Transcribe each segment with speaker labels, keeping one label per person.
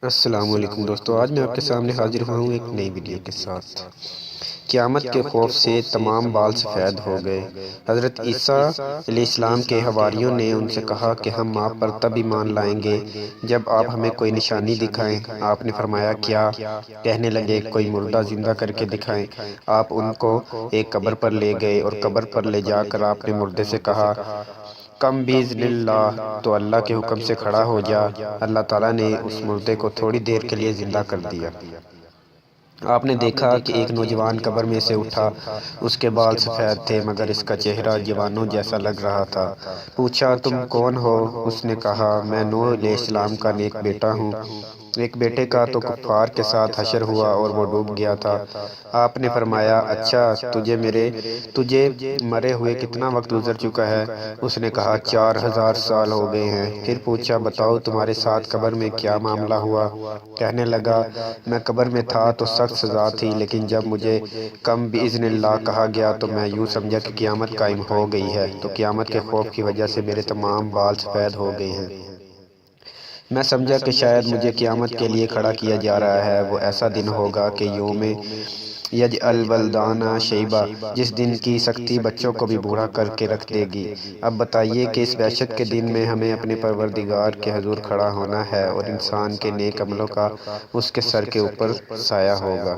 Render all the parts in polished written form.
Speaker 1: السلام علیکم دوستو، آج میں آپ کے سامنے حاضر ہوا ہوں ایک نئی ویڈیو کے ساتھ۔ قیامت کے خوف سے تمام بال سفید ہو گئے۔ حضرت عیسیٰ علیہ السلام کے حواریوں نے ان سے کہا کہ ہم آپ پر تب ایمان لائیں گے جب آپ ہمیں کوئی نشانی دکھائیں۔ آپ نے فرمایا کیا؟ کہنے لگے کوئی مردہ زندہ کر کے دکھائیں۔ آپ ان کو ایک قبر پر لے گئے اور قبر پر لے جا کر آپ نے مردے سے کہا قم بِإِذْنِ اللہ، تو اللہ کے حکم سے کھڑا ہو جا۔ اللہ تعالیٰ نے اس مردے کو تھوڑی دیر کے لیے زندہ کر دیا۔ آپ نے دیکھا کہ ایک نوجوان قبر میں سے اٹھا، اس کے بال سفید تھے مگر اس کا چہرہ جوانوں جیسا لگ رہا تھا۔ پوچھا تم کون ہو؟ اس نے کہا میں نوح علیہ السلام کا نیک بیٹا ہوں۔ ایک بیٹے کا تو کفار کے ساتھ حشر ہوا اور وہ ڈوب گیا تھا۔ آپ نے فرمایا اچھا، تجھے مرے ہوئے کتنا وقت گزر چکا ہے؟ اس نے کہا 4000 سال ہو گئے ہیں۔ پھر پوچھا بتاؤ تمہارے ساتھ قبر میں کیا معاملہ ہوا؟ کہنے لگا میں قبر میں تھا تو سخت سزا تھی، لیکن جب مجھے قم بِإِذْنِ اللہ کہا گیا تو میں یوں سمجھا کہ قیامت قائم ہو گئی ہے، تو قیامت کے خوف کی وجہ سے میرے تمام بال سفید ہو گئے ہیں۔ میں سمجھا کہ شاید مجھے قیامت کے لیے کھڑا کیا جا رہا ہے۔ وہ ایسا دن ہوگا کہ یوم یجعل الولدان شیبا، جس دن کی سختی بچوں کو بھی بوڑھا کر کے رکھ دے گی۔ اب بتائیے کہ اس وحشت کے دن میں ہمیں اپنے پروردگار کے حضور کھڑا ہونا ہے اور انسان کے نیک عملوں کا اس کے سر کے اوپر سایہ ہوگا۔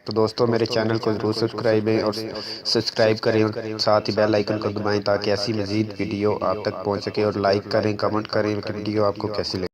Speaker 1: تو دوستو میرے چینل کو ضرور سبسکرائب کریں اور ساتھ ہی بیل آئیکن کو دبائیں تاکہ ایسی مزید ویڈیو آپ تک پہنچ سکے، اور لائک کریں، کمنٹ کریں کہ ویڈیو آپ کو کیسی لگے۔